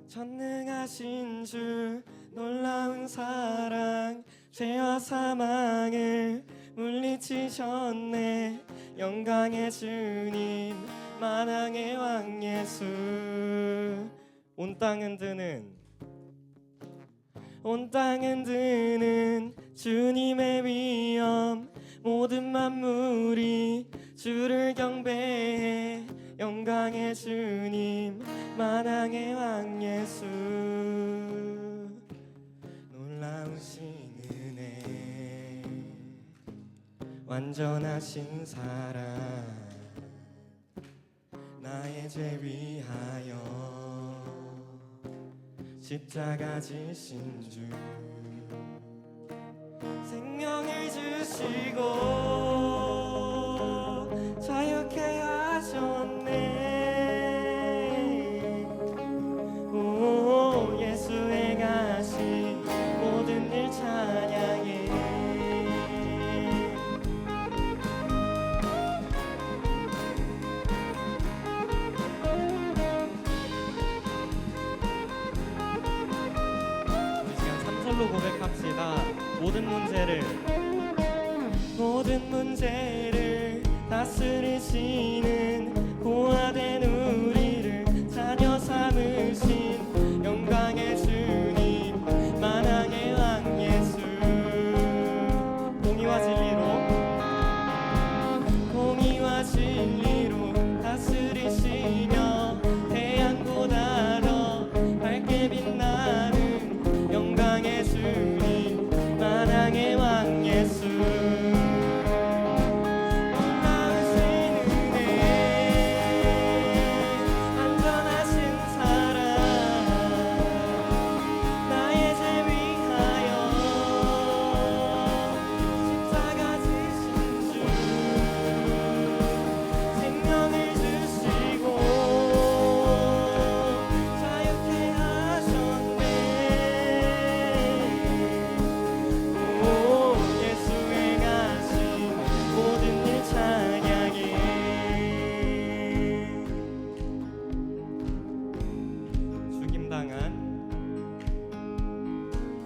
전능하신 주 놀라운 사랑 죄와 사망을 물리치셨네. 영광의 주님 만왕의 왕 예수. 온 땅 흔드는 주님의 위엄. 모든 만물이 주를 경배해. 영광의 주님 만왕의 왕 예수. 놀라우신 은혜 완전하신 사랑 나의 죄 위하여 십자가 지신 주. 생명을 주시고 자유케 하셨네. 오, 예수의 가신 모든 일 찬양해. 우리 시간 3절로 고백합시다. 모든 문제를 다스리시는 고아된 우리를 자녀 삼으신 영광의 주님 만왕의 왕 예수. 공의와 진리로 다스리시며 태양보다 더 밝게 빛나는 영광의 주님 만왕의 왕 예수.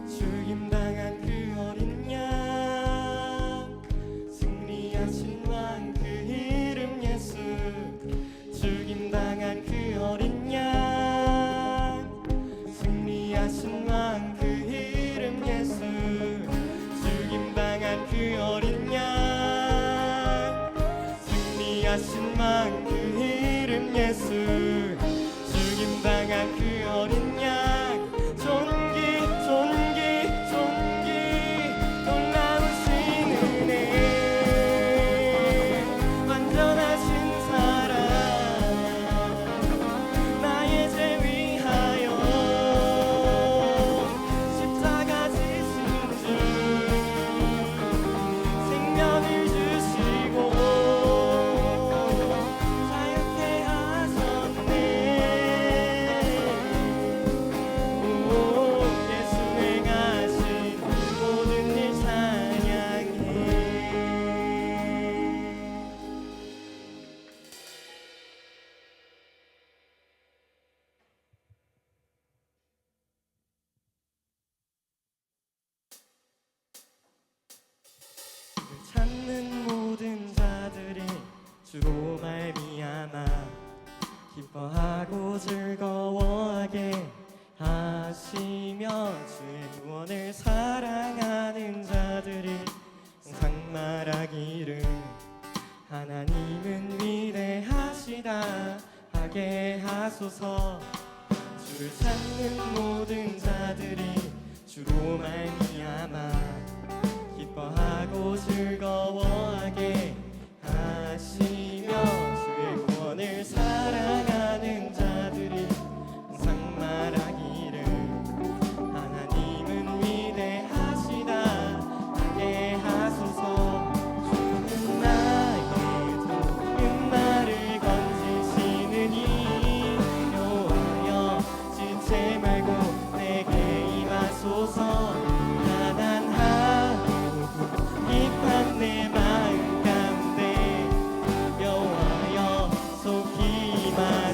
죽임당한 그 어린 양 승리하신 왕 그 이름 예수. 죽임당한 그 어린 양 승리하신 왕 그 이름 예수. 죽임당한 그 어린 양 승리하신 왕 그 이름 예수. 죽임당한 그 어린 양 찾는 모든 자들이 주로 말미암아 기뻐하고 즐거워하게 하시며 주의 구원을 사랑하는 자들이 항상 말하기를 하나님은 위대하시다 하게 하소서. 주를 찾는 모든 자들이 주로 말미암아 기뻐하고 즐거워하게 하시며 주의 구원을 사랑하는 자들이 항상 말하기를 하나님은 위대하시다 하게 하소서. 주는 나의 좋은 말을 건지시느니 여호와여 지체 말고 내게 임하소서. 깊은 내 마음 가운데 여호와여 속히 임하소서.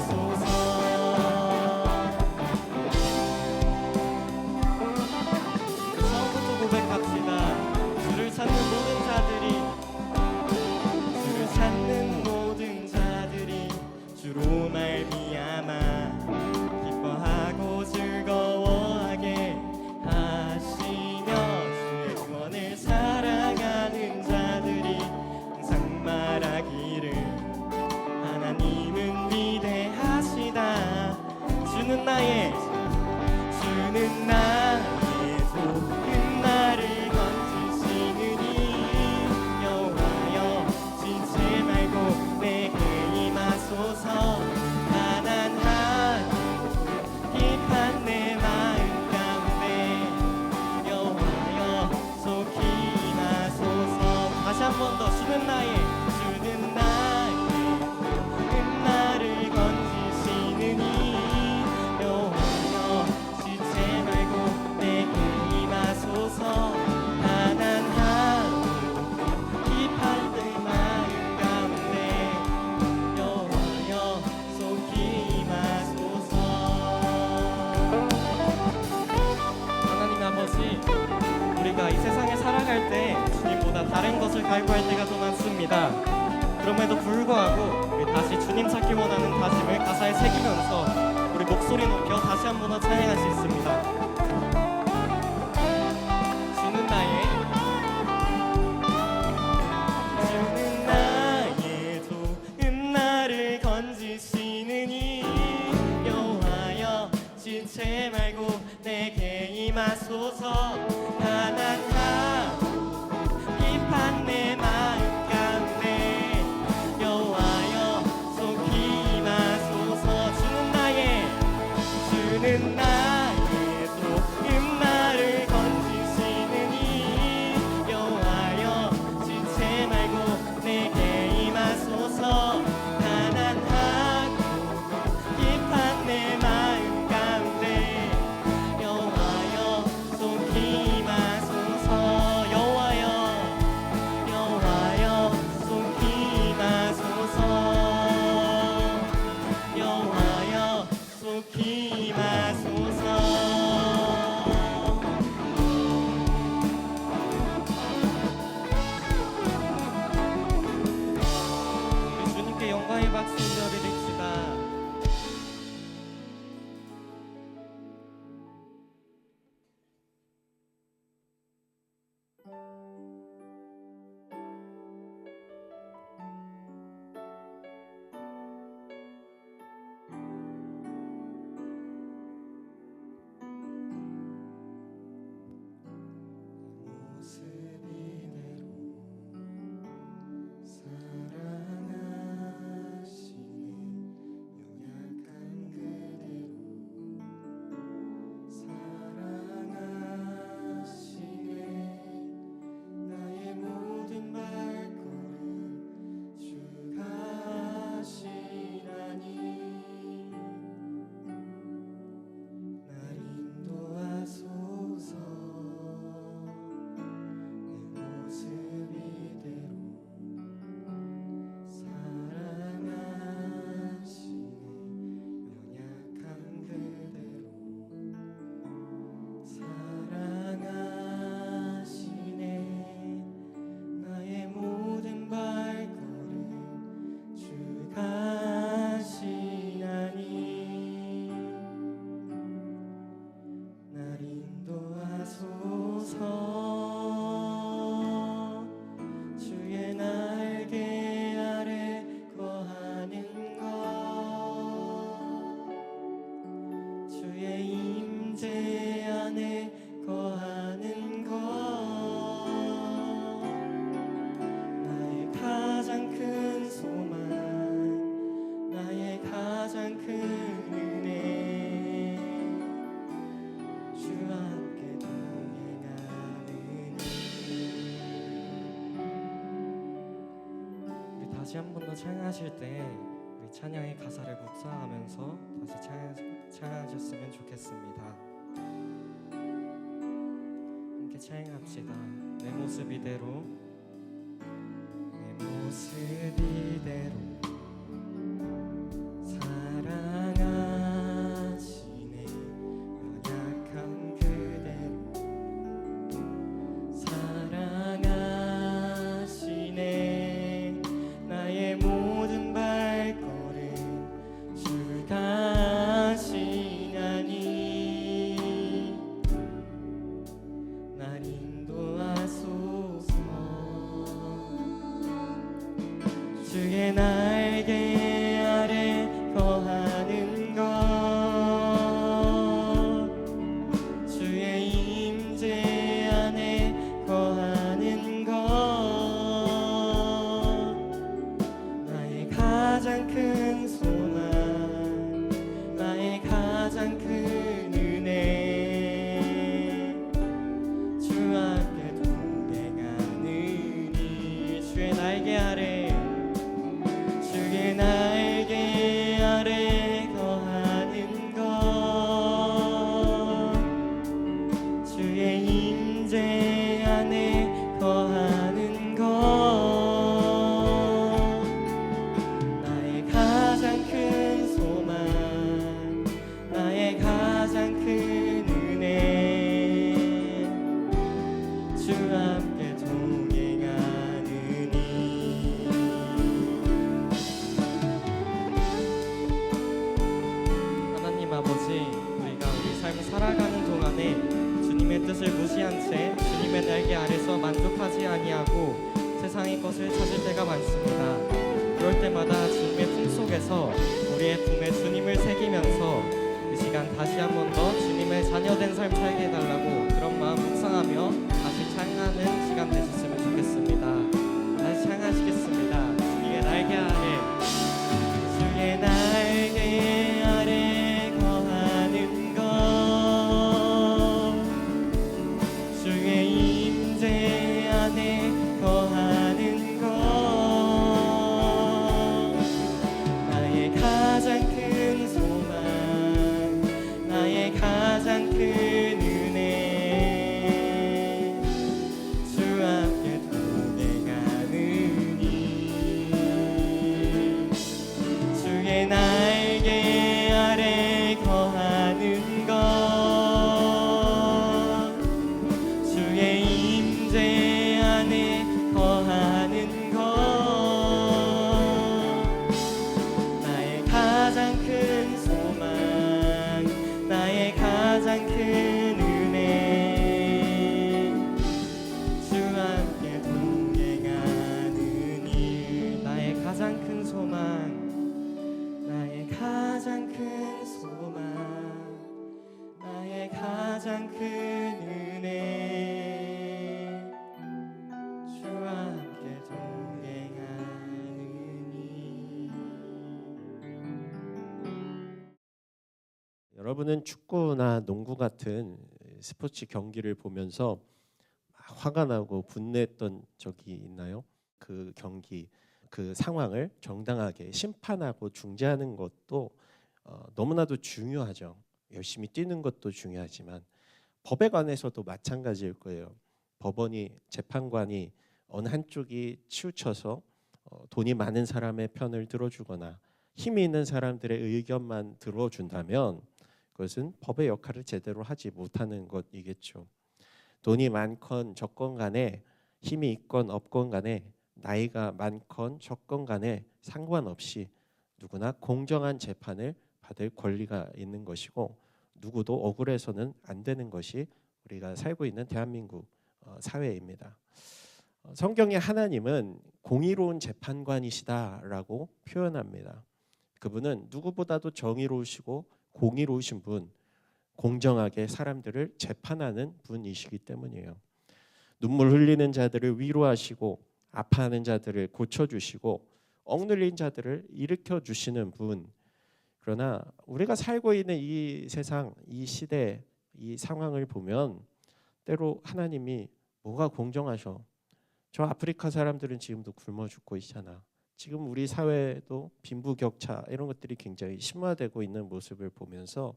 주는 나의 좋은 나를 건지시느니 여호와여 지체 말고 내게 임하소서 가난하고 깊은 내 마음 가운데 여호와여 속히 임하소서 다시 한 번 더 주는 나의 좋은 나를 건지시느니 여호와여 지체 말고 내게 임하소서 가난하고 깊은 내 마음 가운데 여호와여 속히 임하소서 하나님 아버지 우리가 이 세상에 살아갈 때 주님보다 다른 것을 갈구할 때가 더 많습니다. 그럼에도 불구하고 우리 다시 주님 찾기 원하는 다짐을 가사에 새기면서 우리 목소리 높여 다시 한 번 더 찬양할 수 있습니다. 주는 나의 좋은 나를 건지시느니 여호와여 지체 말고 내게 임하소서 가난하고 깊은 내 마음 가운데 여호와여 속히 임하소서 주는 나의 좋은 나를 건지시느니 여호와여 지체 말고 내게 임하소서 가난하고 깊은 내 마음 가운데 여호와여 속히 임하소서 여호와여 속히 임하소서 여호와여 속히 임하소서 우리 주님께 영광의 박수 드립시다. 다시 한 번 더 찬양하실 때 우리 찬양의 가사를 묵상하면서 다시 찬양하셨으면 좋겠습니다. 함께 찬양합시다. 내 모습 이대로 내 모습 이대로 사랑하시네 연약한 그대로 사랑하시네 나의 모든 발걸음 주 가시나니 날 인도하소서 주의 날 아버지, 우리가 우리 삶을 살아가는 동안에 주님의 뜻을 무시한 채 주님의 날개 아래서 만족하지 아니하고 세상의 것을 찾을 때가 많습니다. 그럴 때마다 주님의 품 속에서 우리의 품에 주님을 새기면서 이 시간 다시 한 번 더 주님의 자녀된 삶 살게 해달라고 그런 마음 묵상하며 다시 찬양하는 시간 되셨으면 좋겠습니다. 다시 찬양하시겠습니다. 주님의 날개 아래, 주의 날개 아래 거하는 것, 주의 임재 안에 거하는 것, 나의 가장 큰 소망, 나의 가장 큰 은혜, 주 함께 동행하느니, 주의 날개 아래 거하는 것, 주의 임재 안에 거하는 것, 나의 가장 큰 소망, 나의 가장 큰 은혜, 주 함께 동행하느니. 나의 가장 큰 소망, 나의 가장 큰 소망, 나의 가장 큰 은혜, 주 함께 동행하느니. 여러분은 축구나 농구 같은 스포츠 경기를 보면서 막 화가 나고 분노했던 적이 있나요? 그 경기, 그 상황을 정당하게 심판하고 중재하는 것도 너무나도 중요하죠. 열심히 뛰는 것도 중요하지만 법에 관해서도 마찬가지일 거예요. 법원이, 재판관이 어느 한쪽이 치우쳐서 돈이 많은 사람의 편을 들어주거나 힘이 있는 사람들의 의견만 들어준다면 그것은 법의 역할을 제대로 하지 못하는 것이겠죠. 돈이 많건 적건 간에, 힘이 있건 없건 간에, 나이가 많건 적건 간에 상관없이 누구나 공정한 재판을 받을 권리가 있는 것이고, 누구도 억울해서는 안 되는 것이 우리가 살고 있는 대한민국 사회입니다. 성경의 하나님은 공의로운 재판관이시다라고 표현합니다. 그분은 누구보다도 정의로우시고 공의로우신 분, 공정하게 사람들을 재판하는 분이시기 때문이에요. 눈물 흘리는 자들을 위로하시고 아파하는 자들을 고쳐주시고 억눌린 자들을 일으켜 주시는 분. 그러나 우리가 살고 있는 이 세상, 이 시대, 이 상황을 보면 때로 하나님이 뭐가 공정하셔? 저 아프리카 사람들은 지금도 굶어 죽고 있잖아. 지금 우리 사회도 빈부격차 이런 것들이 굉장히 심화되고 있는 모습을 보면서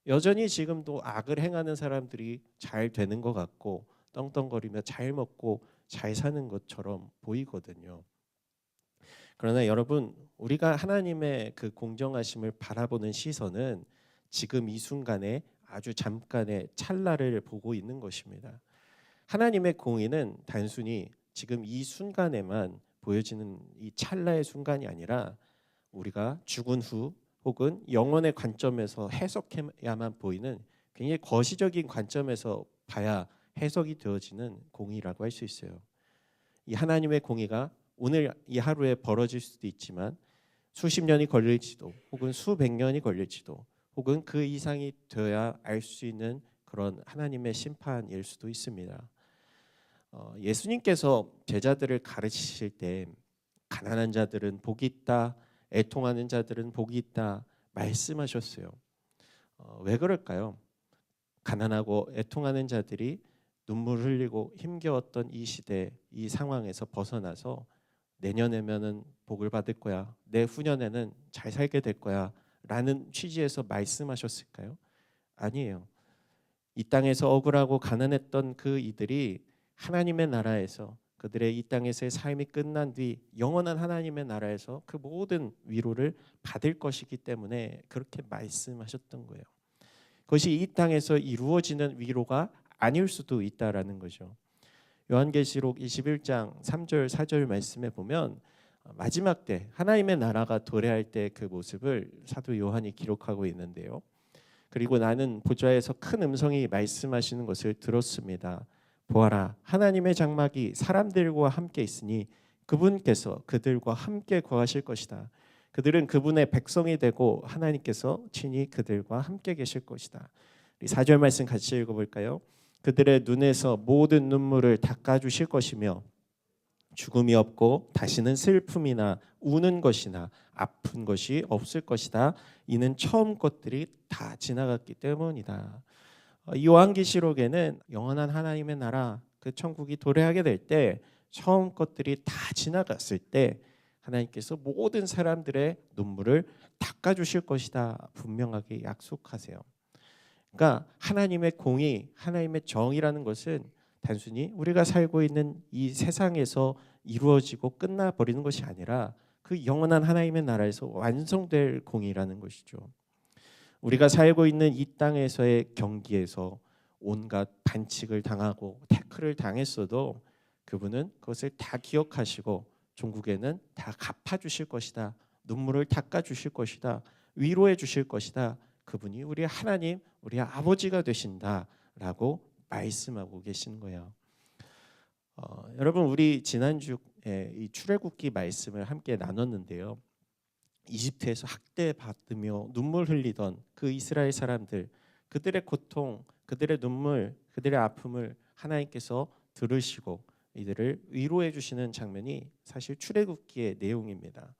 여전히 지금도 악을 행하는 사람들이 잘 되는 것 같고 떵떵거리며 잘 먹고 잘 사는 것처럼 보이거든요. 그러나 여러분, 우리가 하나님의 그 공정하심을 바라보는 시선은 지금 이 순간에 아주 잠깐의 찰나를 보고 있는 것입니다. 하나님의 공의는 단순히 지금 이 순간에만 보여지는 이 찰나의 순간이 아니라 우리가 죽은 후 혹은 영혼의 관점에서 해석해야만 보이는 굉장히 거시적인 관점에서 봐야 해석이 되어지는 공의라고 할 수 있어요. 이 하나님의 공의가 오늘 이 하루에 벌어질 수도 있지만 수십 년이 걸릴지도 혹은 수백 년이 걸릴지도 혹은 그 이상이 되어야 알 수 있는 그런 하나님의 심판일 수도 있습니다. 예수님께서 제자들을 가르치실 때 가난한 자들은 복이 있다, 애통하는 자들은 복이 있다 말씀하셨어요. 왜 그럴까요? 가난하고 애통하는 자들이 눈물 흘리고 힘겨웠던 이 시대, 이 상황에서 벗어나서 내년에면은 복을 받을 거야, 내후년에는 잘 살게 될 거야 라는 취지에서 말씀하셨을까요? 아니에요. 이 땅에서 억울하고 가난했던 그 이들이 하나님의 나라에서 그들의 이 땅에서의 삶이 끝난 뒤 영원한 하나님의 나라에서 그 모든 위로를 받을 것이기 때문에 그렇게 말씀하셨던 거예요. 그것이 이 땅에서 이루어지는 위로가 아닐 수도 있다라는 거죠. 요한계시록 21장 3절 4절 말씀에 보면 마지막 때 하나님의 나라가 도래할 때 그 모습을 사도 요한이 기록하고 있는데요. 그리고 나는 보좌에서 큰 음성이 말씀하시는 것을 들었습니다. 보아라, 하나님의 장막이 사람들과 함께 있으니 그분께서 그들과 함께 거하실 것이다. 그들은 그분의 백성이 되고 하나님께서 친히 그들과 함께 계실 것이다. 우리 4절 말씀 같이 읽어볼까요? 그들의 눈에서 모든 눈물을 닦아주실 것이며 죽음이 없고 다시는 슬픔이나 우는 것이나 아픈 것이 없을 것이다. 이는 처음 것들이 다 지나갔기 때문이다. 요한계시록에는 영원한 하나님의 나라, 그 천국이 도래하게 될 때 처음 것들이 다 지나갔을 때 하나님께서 모든 사람들의 눈물을 닦아주실 것이다. 분명하게 약속하세요. 그러니까 하나님의 공의, 하나님의 정의라는 것은 단순히 우리가 살고 있는 이 세상에서 이루어지고 끝나버리는 것이 아니라 그 영원한 하나님의 나라에서 완성될 공의라는 것이죠. 우리가 살고 있는 이 땅에서의 경기에서 온갖 반칙을 당하고 태클을 당했어도 그분은 그것을 다 기억하시고 종국에는 다 갚아주실 것이다. 눈물을 닦아주실 것이다. 위로해 주실 것이다. 그분이 우리 하나님, 우리 아버지가 되신다라고 말씀하고 계시는 거예요. 여러분, 우리 지난주에 이 출애굽기 말씀을 함께 나눴는데요. 이집트에서 학대받으며 눈물 흘리던 그 이스라엘 사람들, 그들의 고통, 그들의 눈물, 그들의 아픔을 하나님께서 들으시고 이들을 위로해 주시는 장면이 사실 출애굽기의 내용입니다.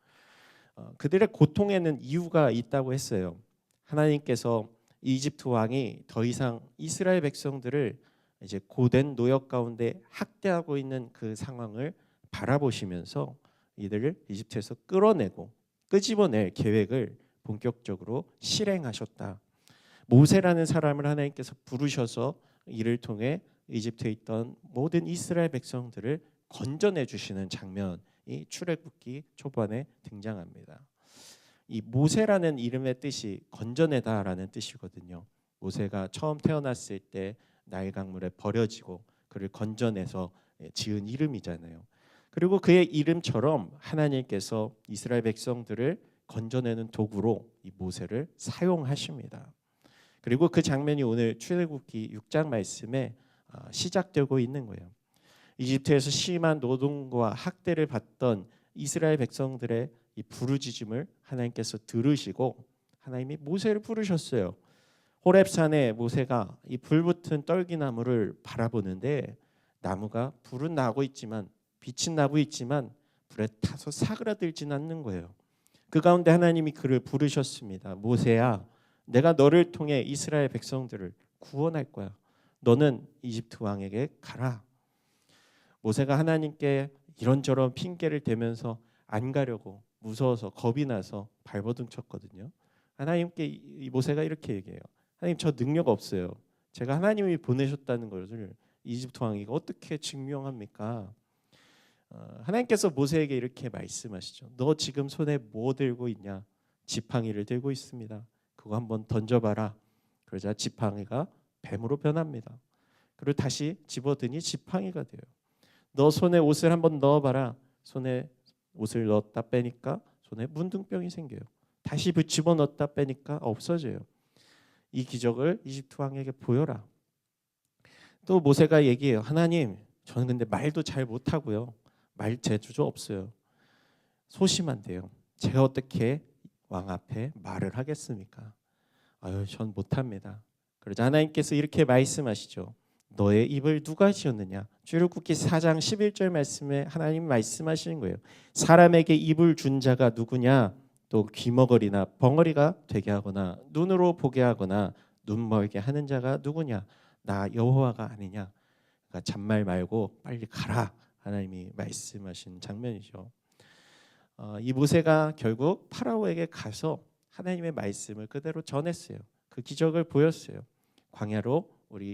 그들의 고통에는 이유가 있다고 했어요. 하나님께서 이집트 왕이 더 이상 이스라엘 백성들을 이제 고된 노역 가운데 학대하고 있는 그 상황을 바라보시면서 이들을 이집트에서 끌어내고 끄집어낼 계획을 본격적으로 실행하셨다. 모세라는 사람을 하나님께서 부르셔서 이를 통해 이집트에 있던 모든 이스라엘 백성들을 건져내 주시는 장면이 출애굽기 초반에 등장합니다. 이 모세라는 이름의 뜻이 건져내다라는 뜻이거든요. 모세가 처음 태어났을 때 나일 강물에 버려지고 그를 건져내서 지은 이름이잖아요. 그리고 그의 이름처럼 하나님께서 이스라엘 백성들을 건져내는 도구로 이 모세를 사용하십니다. 그리고 그 장면이 오늘 출애굽기 6장 말씀에 시작되고 있는 거예요. 이집트에서 심한 노동과 학대를 받던 이스라엘 백성들의 이 부르짖음을 하나님께서 들으시고 하나님이 모세를 부르셨어요. 호렙산에 모세가 이 불붙은 떨기나무를 바라보는데 나무가 불은 나고 있지만 빛은 나고 있지만 불에 타서 사그라들지는 않는 거예요. 그 가운데 하나님이 그를 부르셨습니다. 모세야, 내가 너를 통해 이스라엘 백성들을 구원할 거야. 너는 이집트 왕에게 가라. 모세가 하나님께 이런저런 핑계를 대면서 안 가려고 무서워서 겁이 나서 발버둥 쳤거든요. 하나님께 이 모세가 이렇게 얘기해요. 하나님, 저 능력 없어요. 제가 하나님이 보내셨다는 것을 이집트 왕이 어떻게 증명합니까? 하나님께서 모세에게 이렇게 말씀하시죠. 너 지금 손에 뭐 들고 있냐? 지팡이를 들고 있습니다. 그거 한번 던져봐라. 그러자 지팡이가 뱀으로 변합니다. 그리고 다시 집어드니 지팡이가 돼요. 너 손에 옷을 한번 넣어봐라. 손에 옷을 넣었다 빼니까 손에 문둥병이 생겨요. 다시 집어넣었다 빼니까 없어져요. 이 기적을 이집트 왕에게 보여라. 또 모세가 얘기해요. 하나님, 저는 근데 말도 잘 못하고요. 말 재주도 없어요. 소심한데요. 제가 어떻게 왕 앞에 말을 하겠습니까? 아유, 전 못합니다. 그러자 하나님께서 이렇게 말씀하시죠. 너의 입을 누가 지었느냐? 출애굽기 4장 11절 말씀에 하나님 말씀하시는 거예요. 사람에게 입을 준 자가 누구냐? 또 귀머거리나 벙어리가 되게 하거나 눈으로 보게 하거나 눈 멀게 하는 자가 누구냐? 나 여호와가 아니냐? 그러니까 잔말 말고 빨리 가라. 하나님이 말씀하신 장면이죠. 이 모세가 결국 파라오에게 가서 하나님의 말씀을 그대로 전했어요. 그 기적을 보였어요. 광야로 우리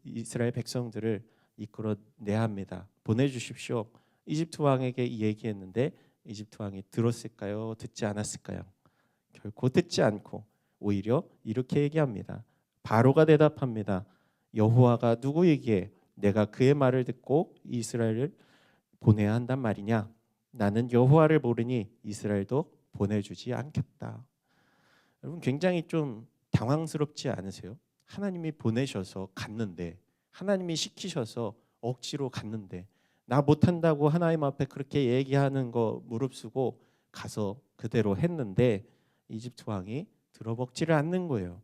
이스라엘 백성들을 이끌어내야 합니다. 보내주십시오. 이집트 왕에게 얘기했는데 이집트 왕이 들었을까요? 듣지 않았을까요? 결코 듣지 않고 오히려 이렇게 얘기합니다. 바로가 대답합니다. 여호와가 누구이기에 내가 그의 말을 듣고 이스라엘을 보내야 한단 말이냐? 나는 여호와를 모르니 이스라엘도 보내주지 않겠다. 여러분, 굉장히 좀 당황스럽지 않으세요? 하나님이 보내셔서 갔는데, 하나님이 시키셔서 억지로 갔는데, 나 못한다고 하나님 앞에 그렇게 얘기하는 거 무릅쓰고 가서 그대로 했는데 이집트 왕이 들어먹지를 않는 거예요.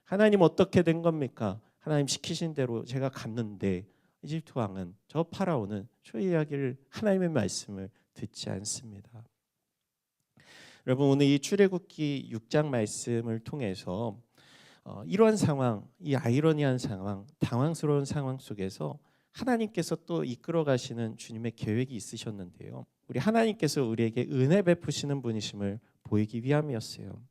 하나님 어떻게 된 겁니까? 하나님 시키신 대로 제가 갔는데 이집트 왕은, 저 파라오는 저 이야기를, 하나님의 말씀을 듣지 않습니다. 여러분, 오늘 이 출애굽기 6장 말씀을 통해서 이러한 상황, 이 아이러니한 상황, 당황스러운 상황 속에서 하나님께서 또 이끌어 가시는 주님의 계획이 있으셨는데요. 우리 하나님께서 우리에게 은혜 베푸시는 분이심을 보이기 위함이었어요.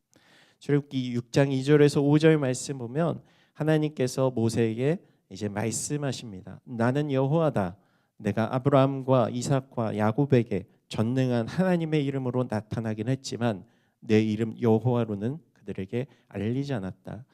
출애굽기 6장 2절에서 5절 말씀 보면 하나님께서 모세에게 이제 말씀하십니다. 나는 여호와다. 내가 아브라함과 이삭과 야곱에게 전능한 하나님의 이름으로 나타나긴 했지만 내 이름 여호와로는 그들에게 알리지 않았다.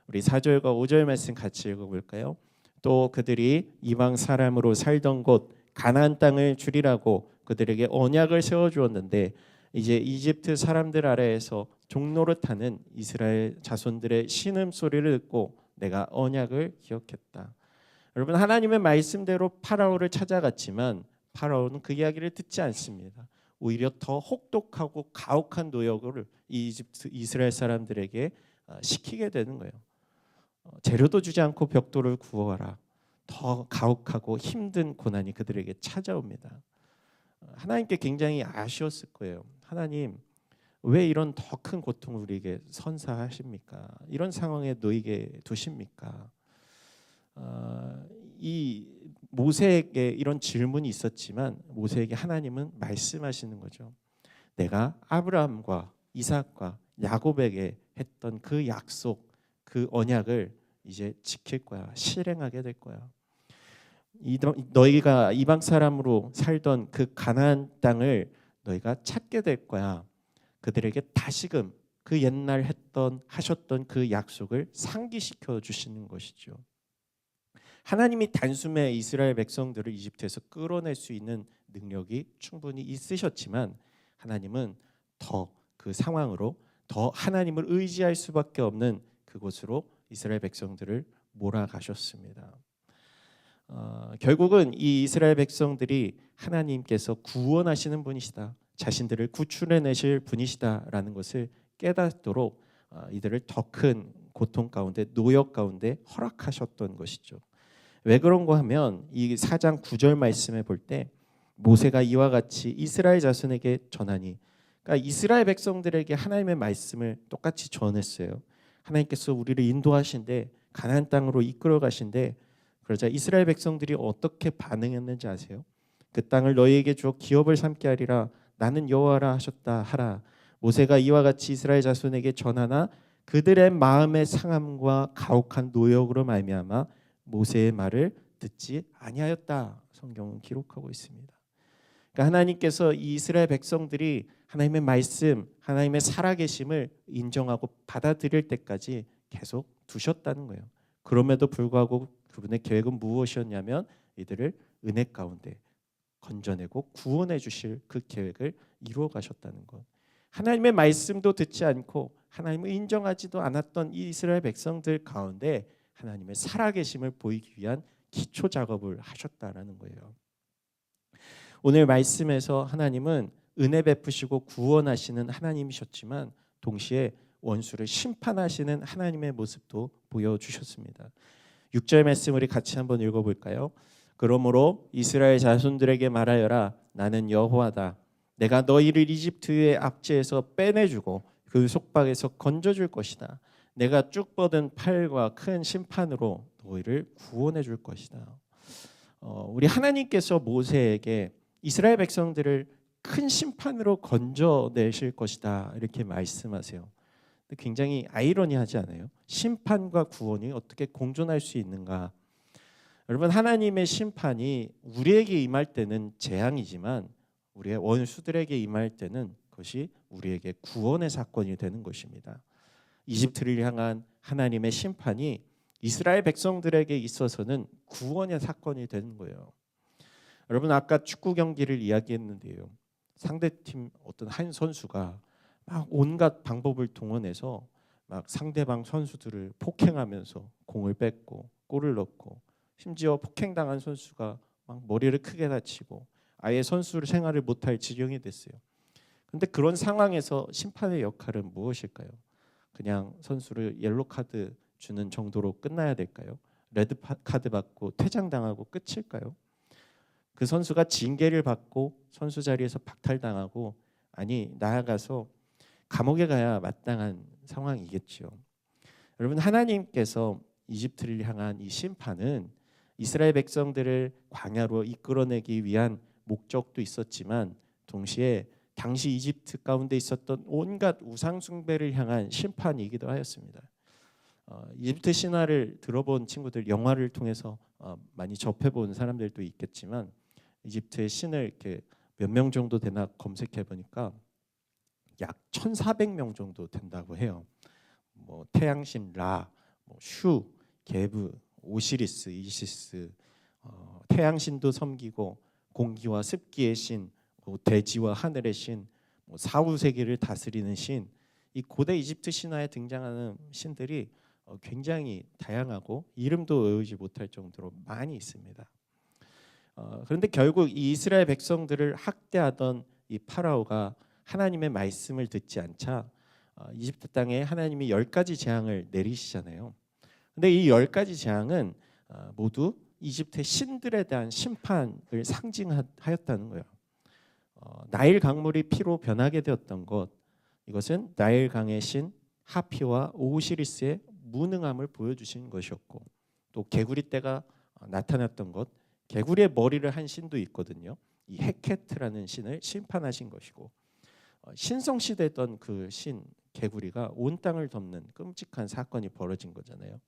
우리 4절과 5절 말씀 같이 읽어볼까요? 또 그들이 이방 사람으로 살던 곳 가나안 땅을 주리라고 그들에게 언약을 세워주었는데 이제 이집트 사람들 아래에서 종노릇하는 이스라엘 자손들의 신음소리를 듣고 내가 언약을 기억했다. 여러분, 하나님의 말씀대로 파라오를 찾아갔지만 파라오는 그 이야기를 듣지 않습니다. 오히려 더 혹독하고 가혹한 노역을 이 이스라엘 사람들에게 시키게 되는 거예요. 재료도 주지 않고 벽돌을 구워라. 더 가혹하고 힘든 고난이 그들에게 찾아옵니다. 하나님께 굉장히 아쉬웠을 거예요. 하나님, 왜 이런 더 큰 고통을 우리에게 선사하십니까? 이런 상황에 놓이게 두십니까? 이 모세에게 이런 질문이 있었지만 모세에게 하나님은 말씀하시는 거죠. 내가 아브라함과 이삭과 야곱에게 했던 그 약속, 그 언약을 이제 지킬 거야. 실행하게 될 거야. 너희가 이방 사람으로 살던 그 가나안 땅을 너희가 찾게 될 거야. 그들에게 다시금 그 옛날 하셨던 그 약속을 상기시켜 주시는 것이죠. 하나님이 단숨에 이스라엘 백성들을 이집트에서 끌어낼 수 있는 능력이 충분히 있으셨지만 하나님은 더 그 상황으로 더 하나님을 의지할 수밖에 없는 그곳으로 이스라엘 백성들을 몰아가셨습니다. 결국은 이 이스라엘 백성들이 하나님께서 구원하시는 분이시다, 자신들을 구출해내실 분이시다라는 것을 깨닫도록 이들을 더 큰 고통 가운데, 노역 가운데 허락하셨던 것이죠. 왜 그런가 하면 이 4장 9절 말씀에 볼 때 모세가 이와 같이 이스라엘 자손에게 전하니, 그러니까 이스라엘 백성들에게 하나님의 말씀을 똑같이 전했어요. 하나님께서 우리를 인도하신데 가나안 땅으로 이끌어 가신데, 그러자 이스라엘 백성들이 어떻게 반응했는지 아세요? 그 땅을 너희에게 주어 기업을 삼게 하리라. 나는 여호와라 하셨다 하라. 모세가 이와 같이 이스라엘 자손에게 전하나 그들의 마음의 상함과 가혹한 노역으로 말미암아 모세의 말을 듣지 아니하였다. 성경은 기록하고 있습니다. 그러니까 하나님께서 이 이스라엘 백성들이 하나님의 말씀, 하나님의 살아계심을 인정하고 받아들일 때까지 계속 두셨다는 거예요. 그럼에도 불구하고 그분의 계획은 무엇이었냐면 이들을 은혜 가운데 건져내고 구원해 주실 그 계획을 이루어 가셨다는 것. 하나님의 말씀도 듣지 않고 하나님을 인정하지도 않았던 이 이스라엘 백성들 가운데 하나님의 살아계심을 보이기 위한 기초 작업을 하셨다라는 거예요. 오늘 말씀에서 하나님은 은혜 베푸시고 구원하시는 하나님이셨지만 동시에 원수를 심판하시는 하나님의 모습도 보여주셨습니다. 6절 말씀 우리 같이 한번 읽어볼까요? 그러므로 이스라엘 자손들에게 말하여라. 나는 여호와다. 내가 너희를 이집트의 압제에서 빼내주고 그 속박에서 건져줄 것이다. 내가 쭉 뻗은 팔과 큰 심판으로 너희를 구원해 줄 것이다. 우리 하나님께서 모세에게 이스라엘 백성들을 큰 심판으로 건져내실 것이다 이렇게 말씀하세요. 굉장히 아이러니하지 않아요? 심판과 구원이 어떻게 공존할 수 있는가? 여러분, 하나님의 심판이 우리에게 임할 때는 재앙이지만 우리의 원수들에게 임할 때는 그것이 우리에게 구원의 사건이 되는 것입니다. 이집트를 향한 하나님의 심판이 이스라엘 백성들에게 있어서는 구원의 사건이 되는 거예요. 여러분, 아까 축구 경기를 이야기했는데요. 상대팀 어떤 한 선수가 막 온갖 방법을 동원해서 막 상대방 선수들을 폭행하면서 공을 뺏고 골을 넣고, 심지어 폭행당한 선수가 막 머리를 크게 다치고 아예 선수 생활을 못할 지경이 됐어요. 그런데 그런 상황에서 심판의 역할은 무엇일까요? 그냥 선수를 옐로 카드 주는 정도로 끝나야 될까요? 레드 카드 받고 퇴장당하고 끝일까요? 그 선수가 징계를 받고 선수 자리에서 박탈당하고, 아니 나아가서 감옥에 가야 마땅한 상황이겠죠. 여러분, 하나님께서 이집트를 향한 이 심판은 이스라엘 백성들을 광야로 이끌어내기 위한 목적도 있었지만, 동시에 당시 이집트 가운데 있었던 온갖 우상 숭배를 향한 심판이기도 하였습니다. 이집트 신화를 들어본 친구들, 영화를 통해서 많이 접해본 사람들도 있겠지만, 이집트의 신을 이렇게 몇 명 정도 되나 검색해 보니까 약 1,400명 정도 된다고 해요. 뭐 태양신 라, 슈, 게브, 오시리스, 이시스, 태양신도 섬기고 공기와 습기의 신, 대지와 하늘의 신, 사후세계를 다스리는 신, 이 고대 이집트 신화에 등장하는 신들이 굉장히 다양하고 이름도 외우지 못할 정도로 많이 있습니다. 그런데 결국 이 이스라엘 백성들을 학대하던 이 파라오가 하나님의 말씀을 듣지 않자 이집트 땅에 하나님이 10가지 재앙을 내리시잖아요. 근데 이 10가지 재앙은 모두 이집트의 신들에 대한 심판을 상징하였다는 거예요. 나일 강물이 피로 변하게 되었던 것, 이것은 나일 강의 신 하피와 오시리스의 무능함을 보여주신 것이었고, 또 개구리 떼가 나타났던 것, 개구리의 머리를 한 신도 있거든요. 이 헤케트라는 신을 심판하신 것이고, 신성시대던 그 신 개구리가 온 땅을 덮는 끔찍한 사건이 벌어진 거잖아요.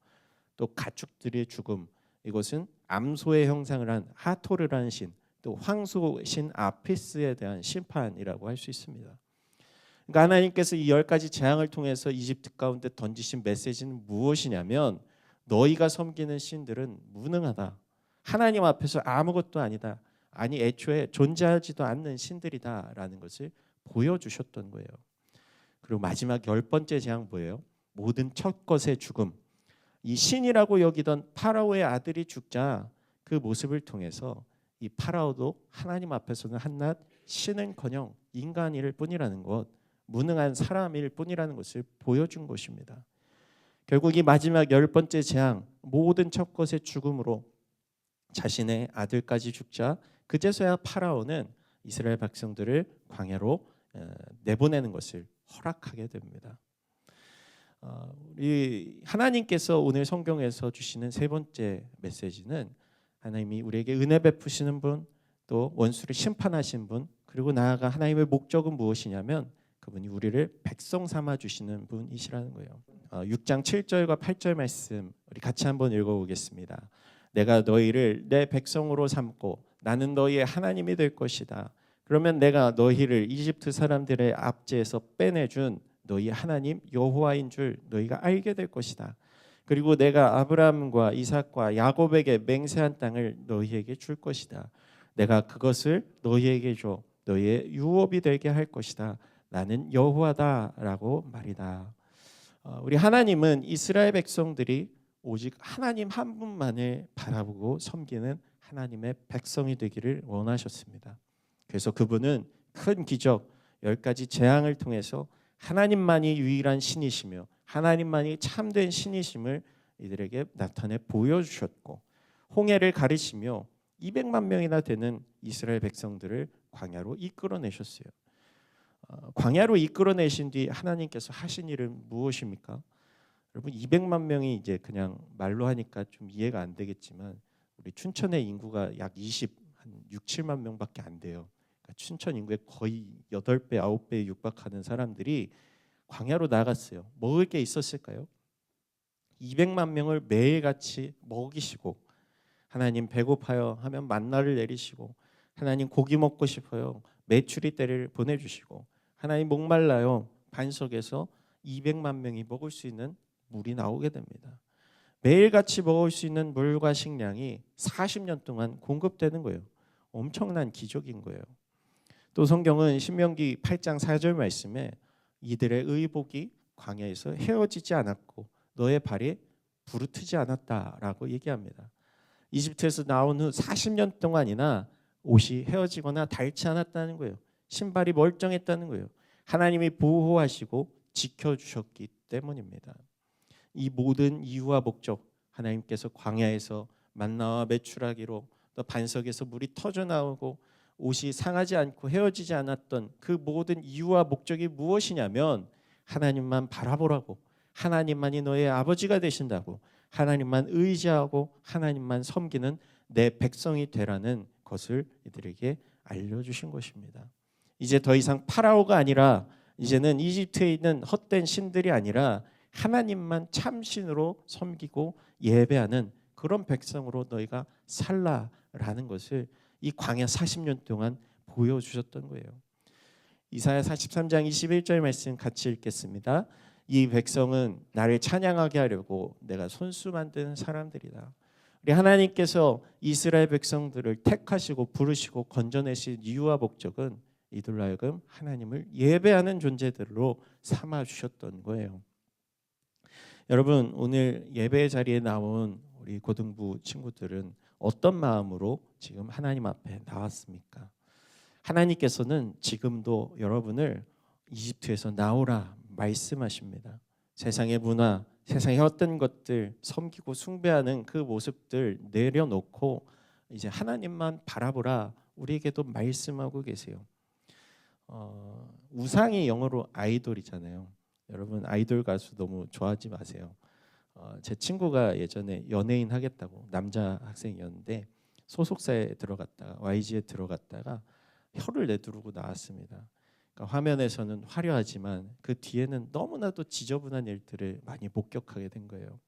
또 가축들의 죽음, 이것은 암소의 형상을 한 하토르라는 신, 또 황소 신 아피스에 대한 심판이라고 할 수 있습니다. 그러니까 하나님께서 이 10가지 재앙을 통해서 이집트 가운데 던지신 메시지는 무엇이냐면, 너희가 섬기는 신들은 무능하다, 하나님 앞에서 아무것도 아니다, 아니 애초에 존재하지도 않는 신들이다라는 것을 보여주셨던 거예요. 그리고 마지막 10번째 재앙 뭐예요? 모든 첫것의 죽음. 이 신이라고 여기던 파라오의 아들이 죽자 그 모습을 통해서 이 파라오도 하나님 앞에서는 한낱 신은커녕 인간일 뿐이라는 것, 무능한 사람일 뿐이라는 것을 보여준 것입니다. 결국 이 마지막 10번째 재앙, 모든 첫것의 죽음으로 자신의 아들까지 죽자 그제서야 파라오는 이스라엘 백성들을 광야로 내보내는 것을 허락하게 됩니다. 우리 하나님께서 오늘 성경에서 주시는 세 번째 메시지는, 하나님이 우리에게 은혜 베푸시는 분, 또 원수를 심판하신 분, 그리고 나아가 하나님의 목적은 무엇이냐면 그분이 우리를 백성 삼아 주시는 분이시라는 거예요. 6장 7절과 8절 말씀 우리 같이 한번 읽어보겠습니다. 내가 너희를 내 백성으로 삼고 나는 너희의 하나님이 될 것이다. 그러면 내가 너희를 이집트 사람들의 압제에서 빼내준 너희 하나님 여호와인 줄 너희가 알게 될 것이다. 그리고 내가 아브라함과 이삭과 야곱에게 맹세한 땅을 너희에게 줄 것이다. 내가 그것을 너희에게 줘 너희의 유업이 되게 할 것이다. 나는 여호와다라고 말이다. 우리 하나님은 이스라엘 백성들이 오직 하나님 한 분만을 바라보고 섬기는 하나님의 백성이 되기를 원하셨습니다. 그래서 그분은 큰 기적 10가지 재앙을 통해서 하나님만이 유일한 신이시며 하나님만이 참된 신이심을 이들에게 나타내 보여주셨고, 홍해를 가르시며 200만 명이나 되는 이스라엘 백성들을 광야로 이끌어내셨어요. 광야로 이끌어내신 뒤 하나님께서 하신 일은 무엇입니까? 여러분, 200만 명이 이제 그냥 말로 하니까 좀 이해가 안 되겠지만, 우리 춘천의 인구가 약 6, 7만 명밖에 안 돼요. 그러니까 춘천 인구의 거의 8배, 9배에 육박하는 사람들이 광야로 나갔어요. 먹을 게 있었을까요? 200만 명을 매일같이 먹이시고, 하나님 배고파요 하면 만나를 내리시고, 하나님 고기 먹고 싶어요 메추리 떼를 보내주시고, 하나님 목말라요 반석에서 200만 명이 먹을 수 있는 물이 나오게 됩니다. 매일같이 먹을 수 있는 물과 식량이 40년 동안 공급되는 거예요. 엄청난 기적인 거예요. 또 성경은 신명기 8장 4절 말씀에 이들의 의복이 광야에서 헤어지지 않았고 너의 발이 부르트지 않았다라고 얘기합니다. 이집트에서 나온 후 40년 동안이나 옷이 헤어지거나 닳지 않았다는 거예요. 신발이 멀쩡했다는 거예요. 하나님이 보호하시고 지켜주셨기 때문입니다. 이 모든 이유와 목적, 하나님께서 광야에서 만나와 메추라기로 또 반석에서 물이 터져 나오고 옷이 상하지 않고 헤어지지 않았던 그 모든 이유와 목적이 무엇이냐면 하나님만 바라보라고, 하나님만이 너의 아버지가 되신다고, 하나님만 의지하고 하나님만 섬기는 내 백성이 되라는 것을 이들에게 알려주신 것입니다. 이제 더 이상 파라오가 아니라 이제는 이집트에 있는 헛된 신들이 아니라 하나님만 참신으로 섬기고 예배하는 그런 백성으로 너희가 살라라는 것을 이 광야 40년 동안 보여주셨던 거예요. 이사야 43장 21절 말씀 같이 읽겠습니다. 이 백성은 나를 찬양하게 하려고 내가 손수 만든 사람들이다. 우리 하나님께서 이스라엘 백성들을 택하시고 부르시고 건져내신 이유와 목적은 이들로 하여금 하나님을 예배하는 존재들로 삼아 주셨던 거예요. 여러분, 오늘 예배 자리에 나온 우리 고등부 친구들은 어떤 마음으로 지금 하나님 앞에 나왔습니까? 하나님께서는 지금도 여러분을 이집트에서 나오라 말씀하십니다. 세상의 문화, 세상의 어떤 것들 섬기고 숭배하는 그 모습들 내려놓고 이제 하나님만 바라보라 우리에게도 말씀하고 계세요. 우상이 영어로 아이돌이잖아요. 여러분, 아이돌 가수 너무 좋아하지 마세요. 제 친구가 예전에 연예인 하겠다고, 남자 학생이었는데 소속사에 들어갔다가 YG에 들어갔다가 혀를 내두르고 나왔습니다. 그러니까 화면에서는 화려하지만 그 뒤에는 너무나도 지저분한 일들을 많이 목격하게 된 거예요.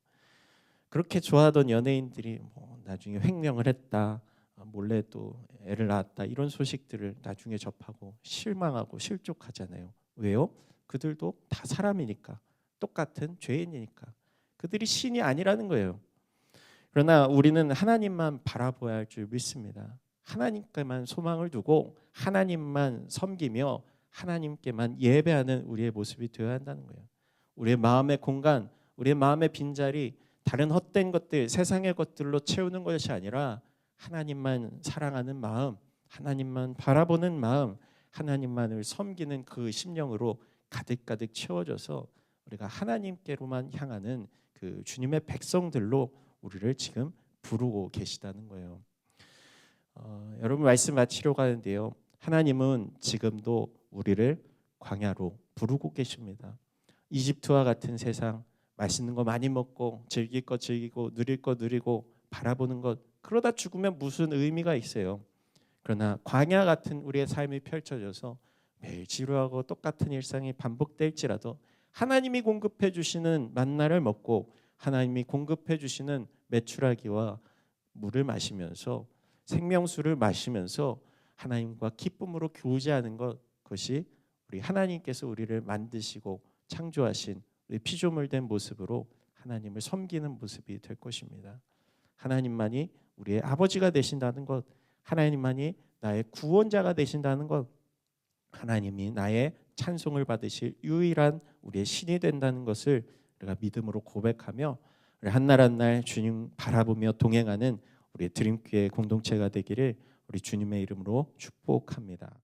그렇게 좋아하던 연예인들이 뭐 나중에 횡령을 했다, 몰래 또 애를 낳았다, 이런 소식들을 나중에 접하고 실망하고 실족하잖아요. 왜요? 그들도 다 사람이니까, 똑같은 죄인이니까. 그들이 신이 아니라는 거예요. 그러나 우리는 하나님만 바라보아야 할 줄 믿습니다. 하나님께만 소망을 두고 하나님만 섬기며 하나님께만 예배하는 우리의 모습이 되어야 한다는 거예요. 우리의 마음의 공간, 우리의 마음의 빈자리, 다른 헛된 것들, 세상의 것들로 채우는 것이 아니라 하나님만 사랑하는 마음, 하나님만 바라보는 마음, 하나님만을 섬기는 그 심령으로 가득가득 채워져서 우리가 하나님께로만 향하는 그 주님의 백성들로 우리를 지금 부르고 계시다는 거예요. 여러분, 말씀 마치려고 하는데요. 하나님은 지금도 우리를 광야로 부르고 계십니다. 이집트와 같은 세상, 맛있는 거 많이 먹고 즐길 거 즐기고 누릴 거 누리고 바라보는 것, 그러다 죽으면 무슨 의미가 있어요. 그러나 광야 같은 우리의 삶이 펼쳐져서 매일 지루하고 똑같은 일상이 반복될지라도 하나님이 공급해 주시는 만나를 먹고 하나님이 공급해 주시는 메추라기와 물을 마시면서 생명수를 마시면서 하나님과 기쁨으로 교제하는 것이 우리 하나님께서 우리를 만드시고 창조하신 우리 피조물된 모습으로 하나님을 섬기는 모습이 될 것입니다. 하나님만이 우리의 아버지가 되신다는 것, 하나님만이 나의 구원자가 되신다는 것, 하나님이 나의 찬송을 받으실 유일한 우리의 신이 된다는 것을 우리가 믿음으로 고백하며 우리 한날 한날 주님 바라보며 동행하는 우리 드림교회 공동체가 되기를 우리 주님의 이름으로 축복합니다.